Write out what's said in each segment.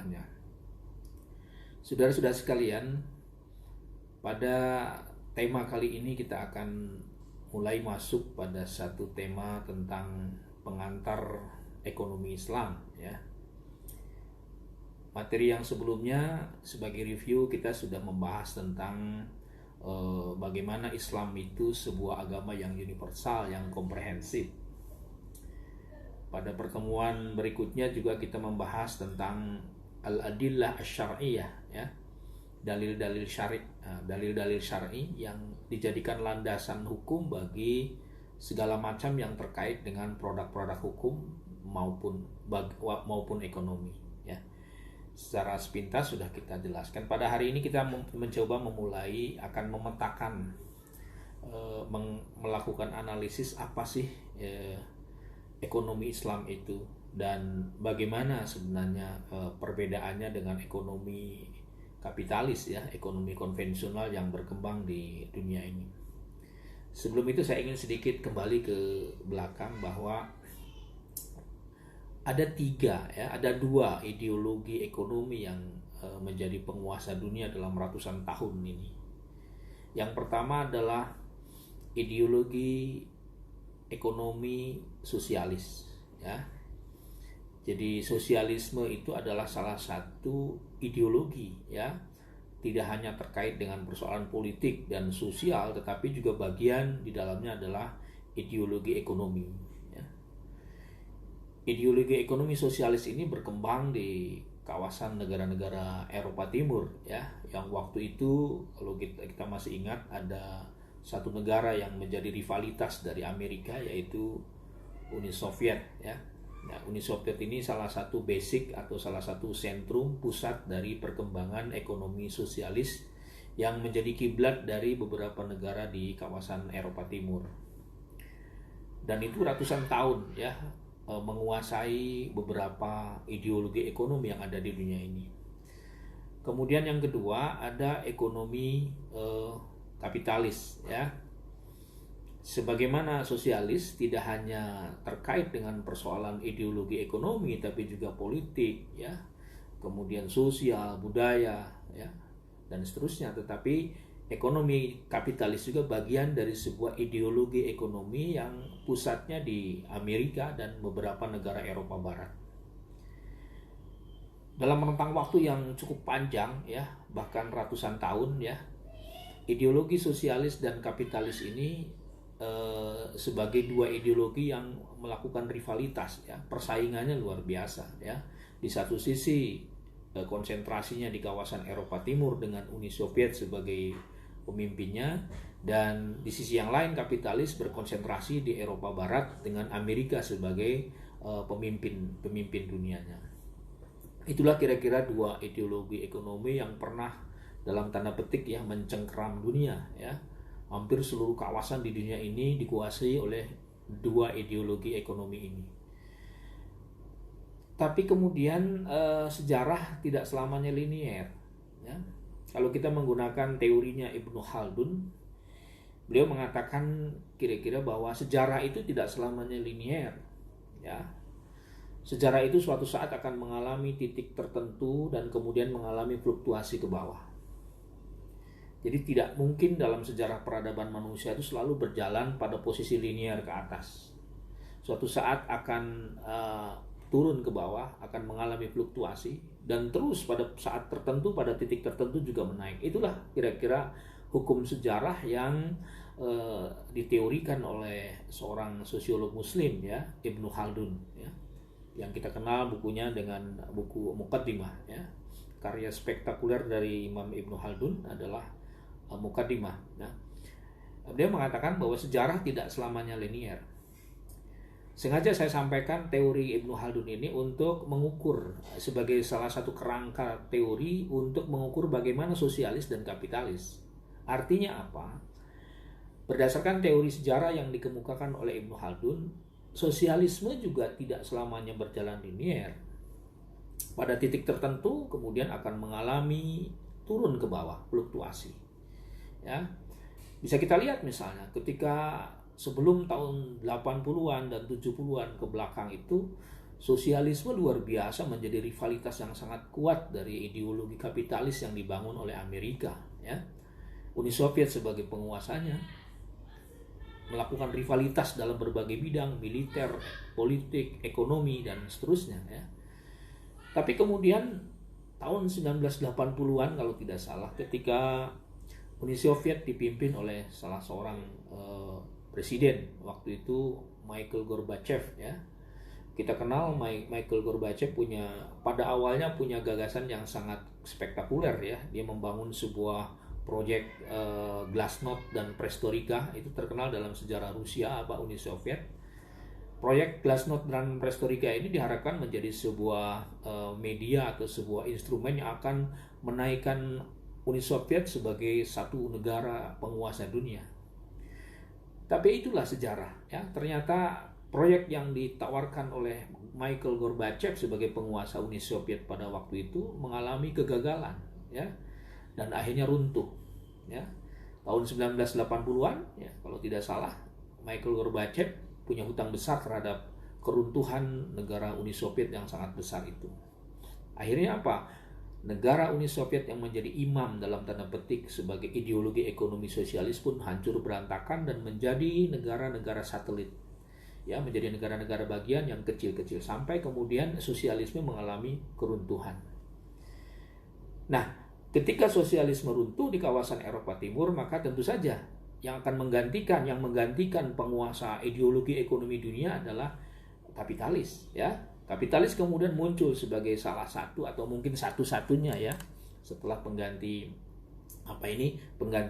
setelahnya. Saudara-saudara sekalian, pada tema kali ini kita akan mulai masuk pada satu tema tentang pengantar ekonomi Islam, ya. Materi yang sebelumnya sebagai review kita sudah membahas tentang bagaimana Islam itu sebuah agama yang universal, yang komprehensif. Pada pertemuan berikutnya juga kita membahas tentang al-adillah asy-syar'iyyah, ya. Dalil-dalil syar'i yang dijadikan landasan hukum bagi segala macam yang terkait dengan produk-produk hukum maupun ekonomi, ya. Secara sepintas sudah kita jelaskan. Pada hari ini kita mencoba akan memetakan, melakukan analisis apa sih ekonomi Islam itu dan bagaimana sebenarnya perbedaannya dengan ekonomi kapitalis, ya, ekonomi konvensional yang berkembang di dunia ini. Sebelum itu saya ingin sedikit kembali ke belakang bahwa ada dua ideologi ekonomi yang menjadi penguasa dunia dalam ratusan tahun ini. Yang pertama adalah ideologi ekonomi sosialis, ya. Jadi sosialisme itu adalah salah satu ideologi, ya, tidak hanya terkait dengan persoalan politik dan sosial, tetapi juga bagian di dalamnya adalah ideologi ekonomi, ya. Ideologi ekonomi sosialis ini berkembang di kawasan negara-negara Eropa Timur, ya, yang waktu itu kalau kita masih ingat ada satu negara yang menjadi rivalitas dari Amerika, yaitu Uni Soviet, ya. Nah, Uni Soviet ini salah satu basic atau salah satu sentrum pusat dari perkembangan ekonomi sosialis yang menjadi kiblat dari beberapa negara di kawasan Eropa Timur. Dan itu ratusan tahun, ya, menguasai beberapa ideologi ekonomi yang ada di dunia ini. Kemudian yang kedua ada ekonomi kapitalis, ya. Sebagaimana sosialis tidak hanya terkait dengan persoalan ideologi ekonomi tapi juga politik, ya, kemudian sosial, budaya, ya, dan seterusnya. Tetapi ekonomi kapitalis juga bagian dari sebuah ideologi ekonomi yang pusatnya di Amerika dan beberapa negara Eropa Barat. Dalam rentang waktu yang cukup panjang, ya, bahkan ratusan tahun, ya, ideologi sosialis dan kapitalis ini sebagai dua ideologi yang melakukan rivalitas, ya, persaingannya luar biasa, ya. Di satu sisi konsentrasinya di kawasan Eropa Timur dengan Uni Soviet sebagai pemimpinnya, dan di sisi yang lain kapitalis berkonsentrasi di Eropa Barat dengan Amerika sebagai pemimpin dunianya. Itulah kira-kira dua ideologi ekonomi yang pernah dalam tanda petik, ya, mencengkeram dunia, ya. Hampir seluruh kawasan di dunia ini dikuasai oleh dua ideologi ekonomi ini. Tapi kemudian sejarah tidak selamanya linier, ya. Kalau kita menggunakan teorinya Ibnu Khaldun, beliau mengatakan kira-kira bahwa sejarah itu tidak selamanya linier, ya. Sejarah itu suatu saat akan mengalami titik tertentu dan kemudian mengalami fluktuasi ke bawah. Jadi tidak mungkin dalam sejarah peradaban manusia itu selalu berjalan pada posisi linear ke atas. Suatu saat akan turun ke bawah, akan mengalami fluktuasi, dan terus pada saat tertentu, pada titik tertentu juga menaik. Itulah kira-kira hukum sejarah yang diteorikan oleh seorang sosiolog Muslim, ya, Ibnu Khaldun, ya, yang kita kenal bukunya dengan buku Muqaddimah, ya. Karya spektakuler dari Imam Ibnu Khaldun adalah Muqaddimah. Nah, dia mengatakan bahwa sejarah tidak selamanya linier. Sengaja saya sampaikan teori Ibnu Khaldun ini untuk mengukur, sebagai salah satu kerangka teori untuk mengukur bagaimana sosialis dan kapitalis. Artinya apa? Berdasarkan teori sejarah yang dikemukakan oleh Ibnu Khaldun, sosialisme juga tidak selamanya berjalan linier. Pada titik tertentu kemudian akan mengalami turun ke bawah, fluktuasi. Ya, bisa kita lihat misalnya ketika sebelum tahun 80-an dan 70-an ke belakang itu Sosialisme luar biasa menjadi rivalitas yang sangat kuat dari ideologi kapitalis yang dibangun oleh Amerika, ya. Uni Soviet sebagai penguasanya melakukan rivalitas dalam berbagai bidang, militer, politik, ekonomi, dan seterusnya, ya. Tapi kemudian tahun 1980-an kalau tidak salah, ketika Uni Soviet dipimpin oleh salah seorang presiden waktu itu, Mikhail Gorbachev, ya. Kita kenal Mikhail Gorbachev pada awalnya punya gagasan yang sangat spektakuler, ya. Dia membangun sebuah proyek Glasnost dan Perestroika, itu terkenal dalam sejarah Rusia Uni Soviet. Proyek Glasnost dan Perestroika ini diharapkan menjadi sebuah media atau sebuah instrumen yang akan menaikkan Uni Soviet sebagai satu negara penguasa dunia. Tapi itulah sejarah, ya. Ternyata proyek yang ditawarkan oleh Mikhail Gorbachev sebagai penguasa Uni Soviet pada waktu itu mengalami kegagalan, ya, dan akhirnya runtuh, ya. Tahun 1980-an, ya, kalau tidak salah, Mikhail Gorbachev punya hutang besar terhadap keruntuhan negara Uni Soviet yang sangat besar itu. Akhirnya apa? Negara Uni Soviet yang menjadi imam dalam tanda petik sebagai ideologi ekonomi sosialis pun hancur berantakan dan menjadi negara-negara satelit, ya, menjadi negara-negara bagian yang kecil-kecil sampai kemudian sosialisme mengalami keruntuhan. Nah, ketika sosialisme runtuh di kawasan Eropa Timur, maka tentu saja yang menggantikan penguasa ideologi ekonomi dunia adalah kapitalis, ya. Kapitalis kemudian muncul sebagai salah satu atau mungkin satu-satunya, ya, setelah pengganti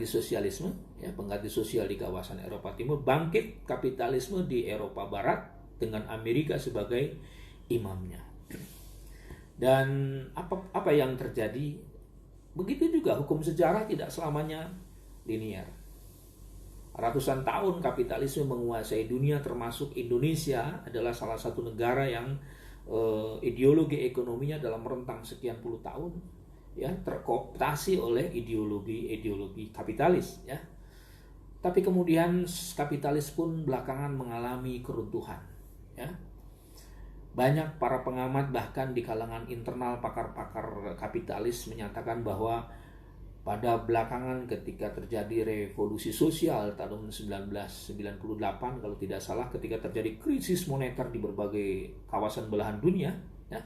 sosialisme, ya, pengganti sosial di kawasan Eropa Timur. Bangkit kapitalisme di Eropa Barat dengan Amerika sebagai imamnya. Dan apa yang terjadi? Begitu juga hukum sejarah tidak selamanya linier. Ratusan tahun kapitalisme menguasai dunia, termasuk Indonesia adalah salah satu negara yang ideologi ekonominya dalam rentang sekian puluh tahun, ya, terkooptasi oleh ideologi kapitalis, ya. Tapi kemudian kapitalis pun belakangan mengalami keruntuhan, ya. Banyak para pengamat bahkan di kalangan internal pakar-pakar kapitalis menyatakan bahwa pada belakangan ketika terjadi revolusi sosial tahun 1998 kalau tidak salah, ketika terjadi krisis moneter di berbagai kawasan belahan dunia, ya,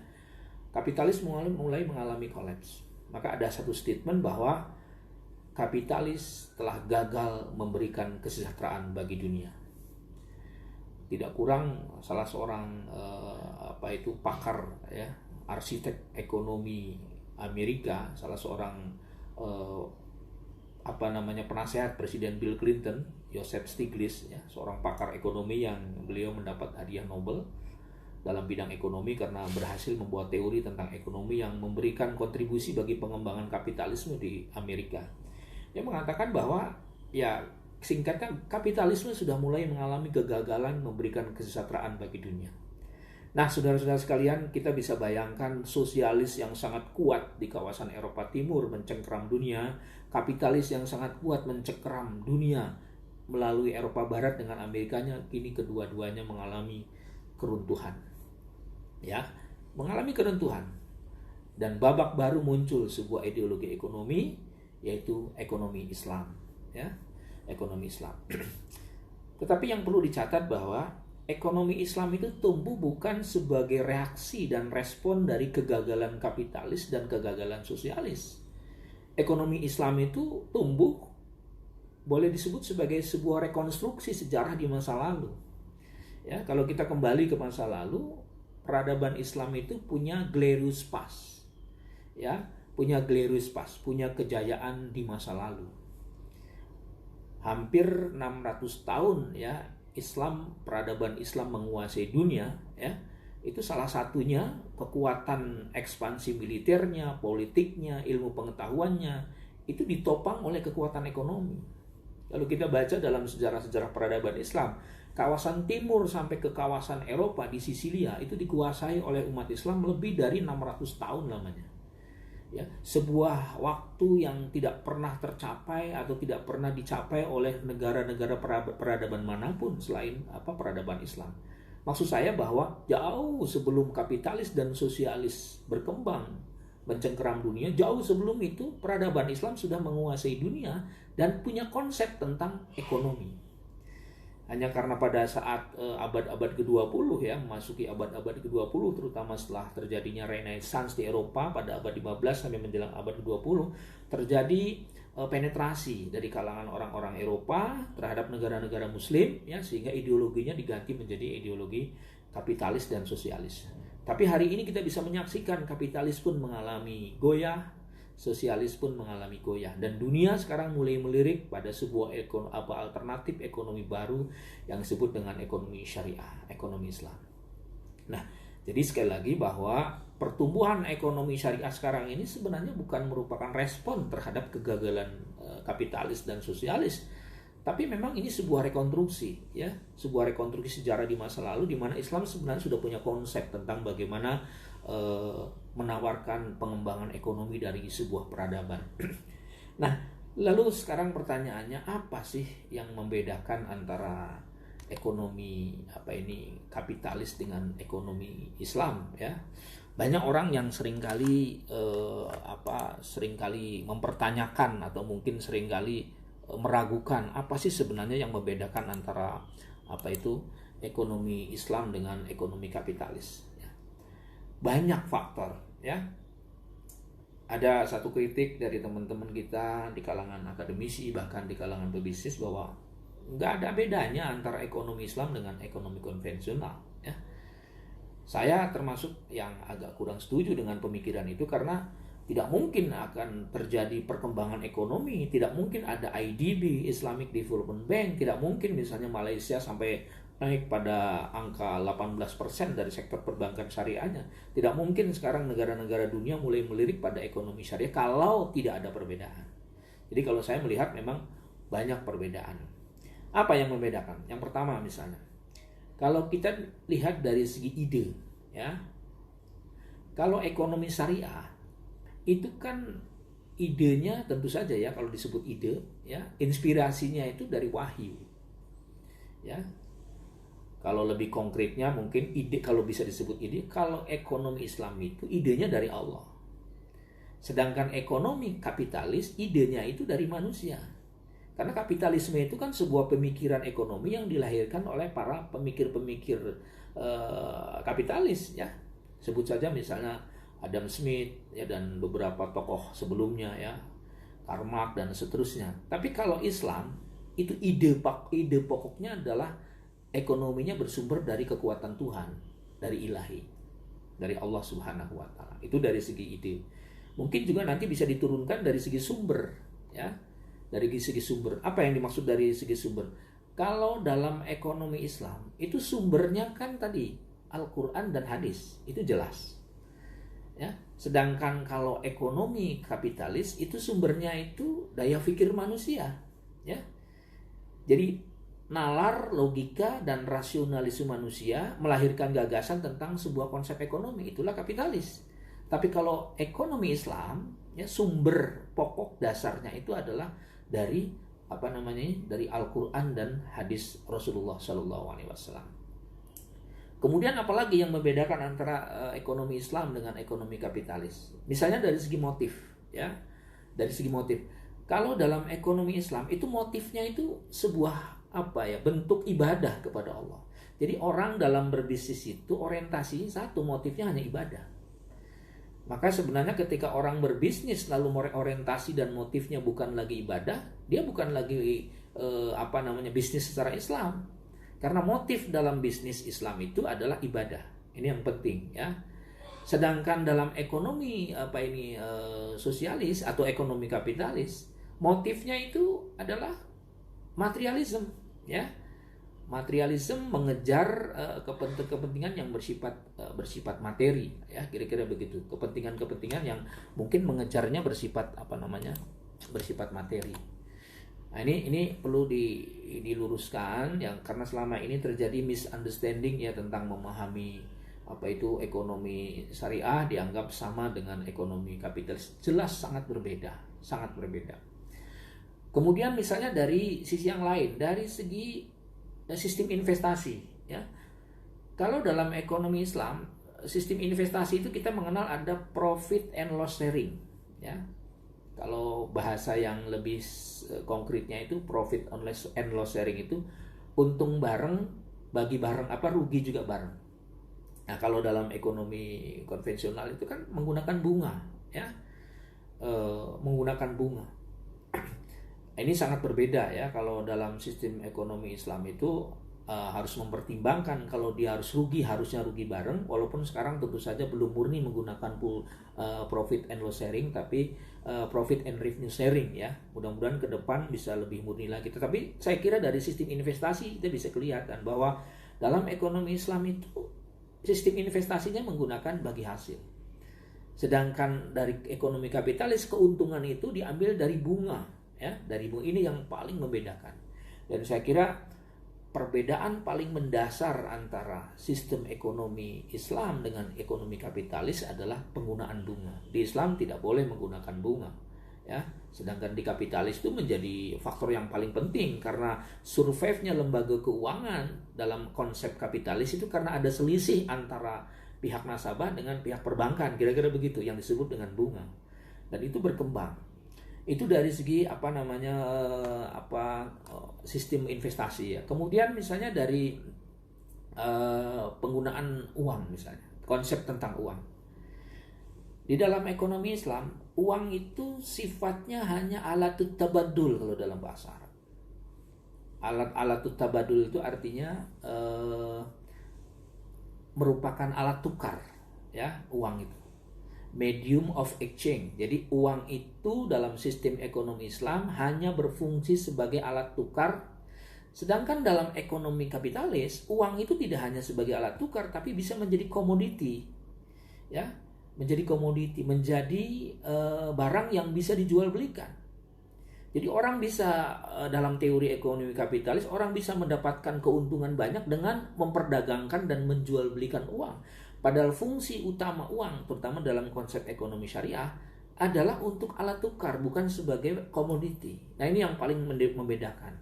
kapitalis mulai mengalami kolaps. Maka ada satu statement bahwa kapitalis telah gagal memberikan kesejahteraan bagi dunia. Tidak kurang salah seorang pakar, ya, arsitek ekonomi Amerika, salah seorang penasehat Presiden Bill Clinton, Joseph Stiglitz, ya, seorang pakar ekonomi yang beliau mendapat hadiah Nobel dalam bidang ekonomi karena berhasil membuat teori tentang ekonomi yang memberikan kontribusi bagi pengembangan kapitalisme di Amerika. Dia mengatakan bahwa, ya, singkatnya, kapitalisme sudah mulai mengalami kegagalan memberikan kesejahteraan bagi dunia. Nah, saudara-saudara sekalian, kita bisa bayangkan sosialis yang sangat kuat di kawasan Eropa Timur mencengkeram dunia, kapitalis yang sangat kuat mencengkeram dunia melalui Eropa Barat dengan Amerikanya, kini kedua-duanya mengalami keruntuhan, ya, mengalami keruntuhan. Dan babak baru muncul sebuah ideologi ekonomi, yaitu ekonomi Islam, ya, ekonomi Islam. Tetapi yang perlu dicatat bahwa ekonomi Islam itu tumbuh bukan sebagai reaksi dan respon dari kegagalan kapitalis dan kegagalan sosialis. Ekonomi Islam itu tumbuh, boleh disebut sebagai sebuah rekonstruksi sejarah di masa lalu. Ya, kalau kita kembali ke masa lalu, peradaban Islam itu punya glorious past, ya, punya glorious past, punya kejayaan di masa lalu. Hampir 600 tahun, ya, peradaban Islam menguasai dunia, ya, itu salah satunya kekuatan ekspansi militernya, politiknya, ilmu pengetahuannya itu ditopang oleh kekuatan ekonomi. Lalu kita baca dalam sejarah-sejarah peradaban Islam, kawasan timur sampai ke kawasan Eropa di Sisilia itu dikuasai oleh umat Islam lebih dari 600 tahun lamanya. Ya, sebuah waktu yang tidak pernah tercapai atau tidak pernah dicapai oleh negara-negara peradaban manapun selain peradaban Islam. Maksud saya bahwa jauh sebelum kapitalis dan sosialis berkembang mencengkeram dunia, jauh sebelum itu peradaban Islam sudah menguasai dunia dan punya konsep tentang ekonomi. Hanya karena pada saat abad-abad ke-20 ya, memasuki abad-abad ke-20 terutama setelah terjadinya Renaissance di Eropa pada abad 15 sampai menjelang abad ke-20, terjadi penetrasi dari kalangan orang-orang Eropa terhadap negara-negara muslim ya, sehingga ideologinya diganti menjadi ideologi kapitalis dan sosialis. Tapi hari ini kita bisa menyaksikan kapitalis pun mengalami goyah, sosialis pun mengalami goyah, dan dunia sekarang mulai melirik pada sebuah alternatif ekonomi baru yang disebut dengan ekonomi syariah, ekonomi Islam. Nah, jadi sekali lagi bahwa pertumbuhan ekonomi syariah sekarang ini sebenarnya bukan merupakan respon terhadap kegagalan kapitalis dan sosialis, tapi memang ini sebuah rekonstruksi ya, sebuah rekonstruksi sejarah di masa lalu di mana Islam sebenarnya sudah punya konsep tentang bagaimana menawarkan pengembangan ekonomi dari sebuah peradaban. Nah, lalu sekarang pertanyaannya, apa sih yang membedakan antara ekonomi kapitalis dengan ekonomi Islam ya? Banyak orang yang seringkali mempertanyakan atau mungkin seringkali meragukan apa sih sebenarnya yang membedakan antara ekonomi Islam dengan ekonomi kapitalis. Banyak faktor ya. Ada satu kritik dari teman-teman kita di kalangan akademisi bahkan di kalangan pebisnis bahwa nggak ada bedanya antara ekonomi Islam dengan ekonomi konvensional ya. Saya termasuk yang agak kurang setuju dengan pemikiran itu karena tidak mungkin akan terjadi perkembangan ekonomi, tidak mungkin ada IDB, Islamic Development Bank, tidak mungkin misalnya Malaysia sampai naik pada angka 18% dari sektor perbankan syariahnya. Tidak mungkin sekarang negara-negara dunia mulai melirik pada ekonomi syariah kalau tidak ada perbedaan. Jadi kalau saya melihat memang banyak perbedaan. Apa yang membedakan? Yang pertama misalnya, kalau kita lihat dari segi ide, ya, kalau ekonomi syariah itu kan idenya tentu saja ya, kalau disebut ide, ya, inspirasinya itu dari wahyu, ya. Kalau lebih konkretnya mungkin ide, kalau bisa disebut ide, kalau ekonomi Islam itu idenya dari Allah. Sedangkan ekonomi kapitalis idenya itu dari manusia. Karena kapitalisme itu kan sebuah pemikiran ekonomi yang dilahirkan oleh para pemikir-pemikir kapitalis ya. Sebut saja misalnya Adam Smith ya, dan beberapa tokoh sebelumnya ya, Karl Marx dan seterusnya. Tapi kalau Islam itu ide pokoknya adalah ekonominya bersumber dari kekuatan Tuhan, dari ilahi, dari Allah Subhanahu wa taala. Itu dari segi ide. Mungkin juga nanti bisa diturunkan dari segi sumber, ya. Dari segi sumber. Apa yang dimaksud dari segi sumber? Kalau dalam ekonomi Islam, itu sumbernya kan tadi Al-Qur'an dan hadis. Itu jelas. Ya. Sedangkan kalau ekonomi kapitalis itu sumbernya itu daya pikir manusia, ya. Jadi nalar, logika, dan rasionalisme manusia melahirkan gagasan tentang sebuah konsep ekonomi. Itulah kapitalis. Tapi kalau ekonomi Islam, ya, sumber pokok dasarnya itu adalah dari dari Al-Quran dan hadis Rasulullah SAW. Kemudian apalagi yang membedakan antara ekonomi Islam dengan ekonomi kapitalis? Misalnya dari segi motif, ya, dari segi motif. Kalau dalam ekonomi Islam itu motifnya itu sebuah bentuk ibadah kepada Allah. Jadi orang dalam berbisnis itu orientasi satu, motifnya hanya ibadah. Maka sebenarnya ketika orang berbisnis lalu orientasi dan motifnya bukan lagi ibadah, dia bukan lagi bisnis secara Islam. Karena motif dalam bisnis Islam itu adalah ibadah. Ini yang penting ya. Sedangkan dalam ekonomi sosialis atau ekonomi kapitalis, motifnya itu adalah materialisme, ya. Materialisme mengejar kepentingan yang bersifat materi, ya, kira-kira begitu. Kepentingan yang mungkin mengejarnya bersifat bersifat materi. Nah, ini perlu diluruskan yang karena selama ini terjadi misunderstanding ya tentang memahami ekonomi syariah dianggap sama dengan ekonomi kapitalis. Jelas sangat berbeda. Kemudian misalnya dari sisi yang lain, dari segi sistem investasi, ya. Kalau dalam ekonomi Islam, sistem investasi itu kita mengenal ada profit and loss sharing, ya. Kalau bahasa yang lebih konkretnya itu profit and loss sharing itu untung bareng, bagi bareng, rugi juga bareng. Nah, kalau dalam ekonomi konvensional itu kan menggunakan bunga, ya, menggunakan bunga. Ini sangat berbeda ya. Kalau dalam sistem ekonomi Islam itu harus mempertimbangkan kalau dia harus rugi, harusnya rugi bareng. Walaupun sekarang tentu saja belum murni menggunakan profit and loss sharing, tapi profit and revenue sharing ya. Mudah-mudahan ke depan bisa lebih murni lagi. Tetapi saya kira dari sistem investasi kita bisa kelihatan bahwa dalam ekonomi Islam itu sistem investasinya menggunakan bagi hasil. Sedangkan dari ekonomi kapitalis keuntungan itu diambil dari bunga, ya, dari bunga. Ini yang paling membedakan. Dan saya kira perbedaan paling mendasar antara sistem ekonomi Islam dengan ekonomi kapitalis adalah penggunaan bunga. Di Islam tidak boleh menggunakan bunga, ya. Sedangkan di kapitalis itu menjadi faktor yang paling penting karena survive-nya lembaga keuangan dalam konsep kapitalis itu karena ada selisih antara pihak nasabah dengan pihak perbankan, kira-kira begitu yang disebut dengan bunga. Dan itu berkembang. Itu dari segi sistem investasi ya. Kemudian misalnya dari penggunaan uang, misalnya konsep tentang uang. Di dalam ekonomi Islam, uang itu sifatnya hanya alatut tabadul kalau dalam bahasa Arab. Alatut tabadul itu artinya merupakan alat tukar, ya, uang itu. Medium of exchange. Jadi uang itu dalam sistem ekonomi Islam hanya berfungsi sebagai alat tukar. Sedangkan dalam ekonomi kapitalis, uang itu tidak hanya sebagai alat tukar, tapi bisa menjadi komoditi, ya, menjadi komoditi, menjadi barang yang bisa dijual belikan. Jadi orang bisa dalam teori ekonomi kapitalis, orang bisa mendapatkan keuntungan banyak dengan memperdagangkan dan menjual belikan uang. Padahal fungsi utama uang, terutama dalam konsep ekonomi syariah, adalah untuk alat tukar, bukan sebagai komoditi. Nah, ini yang paling membedakan.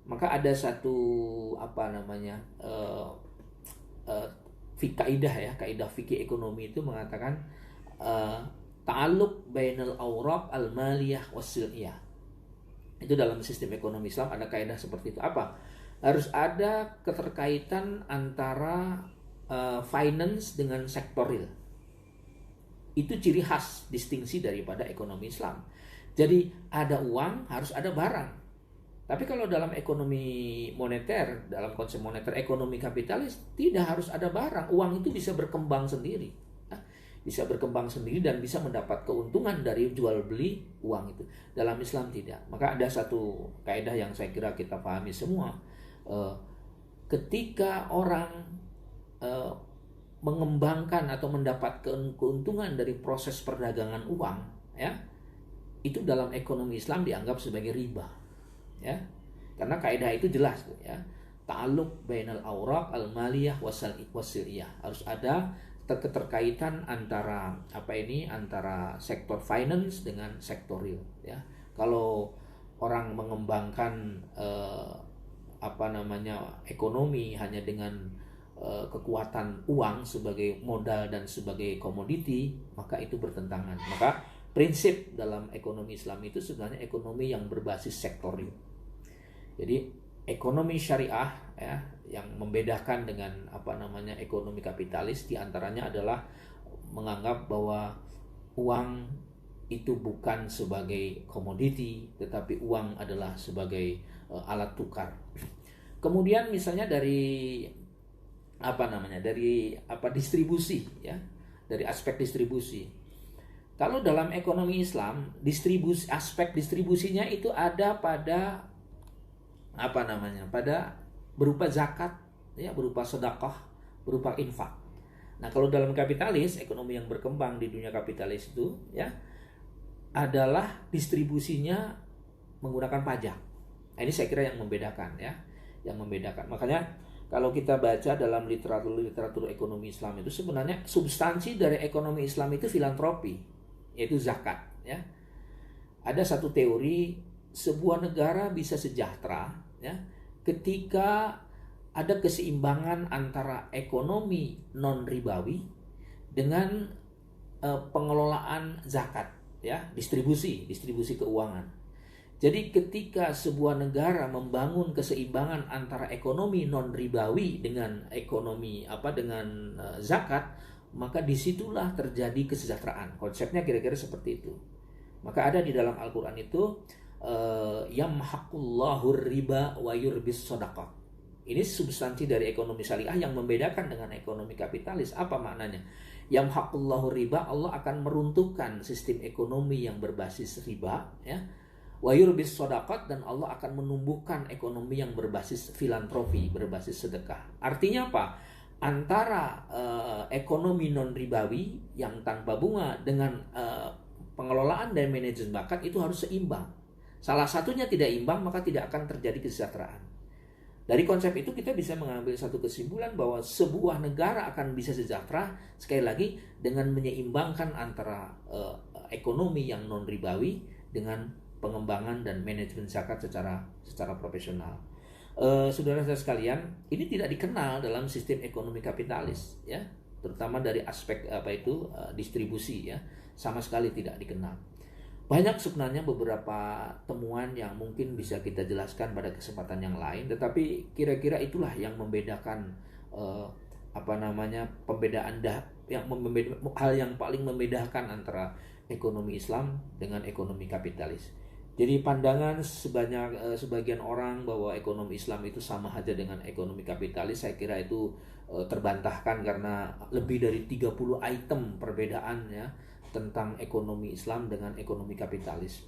Maka ada satu kaidah fikih ekonomi itu mengatakan ta'alluq bainal awraq al-maliyah was-sil'iyah. Itu dalam sistem ekonomi Islam ada kaidah seperti itu. Apa? Harus ada keterkaitan antara finance dengan sektor real. Itu ciri khas distingsi daripada ekonomi Islam. Jadi ada uang, harus ada barang. Tapi kalau dalam ekonomi moneter, dalam konsep moneter ekonomi kapitalis, tidak harus ada barang. Uang itu bisa berkembang sendiri. Bisa berkembang sendiri dan bisa mendapat keuntungan dari jual beli uang itu. Dalam Islam tidak. Maka ada satu kaidah yang saya kira kita pahami semua. Ketika orang mengembangkan atau mendapatkan keuntungan dari proses perdagangan uang, ya, itu dalam ekonomi Islam dianggap sebagai riba, ya, karena kaidah itu jelas, ya, ta'alluq bainal awraq al-maliyah was-sil'iyah. Harus ada keterkaitan antara antara sektor finance dengan sektor real, ya. Kalau orang mengembangkan ekonomi hanya dengan kekuatan uang sebagai modal dan sebagai komoditi, maka itu bertentangan. Maka prinsip dalam ekonomi Islam itu sebenarnya ekonomi yang berbasis sektorial. Jadi ekonomi syariah, ya, yang membedakan dengan ekonomi kapitalis diantaranya adalah menganggap bahwa uang itu bukan sebagai komoditi, tetapi uang adalah sebagai alat tukar. Kemudian misalnya dari distribusi, ya, dari aspek distribusi. Kalau dalam ekonomi Islam, aspek distribusinya itu ada pada pada berupa zakat, ya, berupa sedekah, berupa infak. Nah, kalau dalam kapitalis, ekonomi yang berkembang di dunia kapitalis itu, ya, adalah distribusinya menggunakan pajak. Nah, ini saya kira yang membedakan, ya, yang membedakan. Makanya kalau kita baca dalam literatur ekonomi Islam itu sebenarnya substansi dari ekonomi Islam itu filantropi, yaitu zakat, ya. Ada satu teori sebuah negara bisa sejahtera, ya, ketika ada keseimbangan antara ekonomi non ribawi dengan pengelolaan zakat, ya, distribusi keuangan. Jadi ketika sebuah negara membangun keseimbangan antara ekonomi non ribawi dengan ekonomi dengan zakat, maka disitulah terjadi kesejahteraan. Konsepnya kira-kira seperti itu. Maka ada di dalam Al-Quran itu yamhaqullahu riba wa yurbis shadaqah. Ini substansi dari ekonomi syariah yang membedakan dengan ekonomi kapitalis. Apa maknanya? Yamhaqullahu riba, Allah akan meruntuhkan sistem ekonomi yang berbasis riba, ya. Wa yurbis shadaqat, dan Allah akan menumbuhkan ekonomi yang berbasis filantropi, berbasis sedekah. Artinya apa? Antara ekonomi non ribawi yang tanpa bunga dengan pengelolaan dan manajemen zakat itu harus seimbang. Salah satunya tidak imbang, maka tidak akan terjadi kesejahteraan. Dari konsep itu kita bisa mengambil satu kesimpulan bahwa sebuah negara akan bisa sejahtera sekali lagi dengan menyeimbangkan antara ekonomi yang non ribawi dengan pengembangan dan manajemen zakat secara profesional. Saudara-saudara sekalian, ini tidak dikenal dalam sistem ekonomi kapitalis, ya, terutama dari aspek distribusi, ya, sama sekali tidak dikenal. Banyak sebenarnya beberapa temuan yang mungkin bisa kita jelaskan pada kesempatan yang lain, tetapi kira-kira itulah yang membedakan hal yang paling membedakan antara ekonomi Islam dengan ekonomi kapitalis. Jadi pandangan sebagian orang bahwa ekonomi Islam itu sama saja dengan ekonomi kapitalis, saya kira itu terbantahkan karena lebih dari 30 item perbedaannya tentang ekonomi Islam dengan ekonomi kapitalis.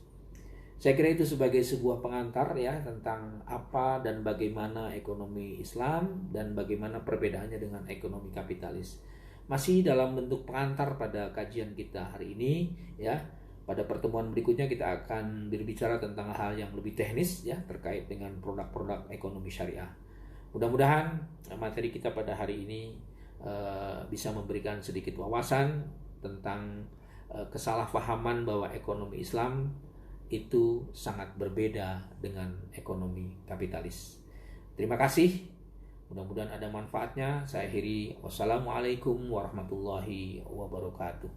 Saya kira itu sebagai sebuah pengantar, ya, tentang apa dan bagaimana ekonomi Islam dan bagaimana perbedaannya dengan ekonomi kapitalis. Masih dalam bentuk pengantar pada kajian kita hari ini, ya. Pada pertemuan berikutnya kita akan berbicara tentang hal yang lebih teknis, ya, terkait dengan produk-produk ekonomi syariah. Mudah-mudahan materi kita pada hari ini bisa memberikan sedikit wawasan tentang kesalahpahaman bahwa ekonomi Islam itu sangat berbeda dengan ekonomi kapitalis. Terima kasih. Mudah-mudahan ada manfaatnya. Saya akhiri. Wassalamualaikum warahmatullahi wabarakatuh.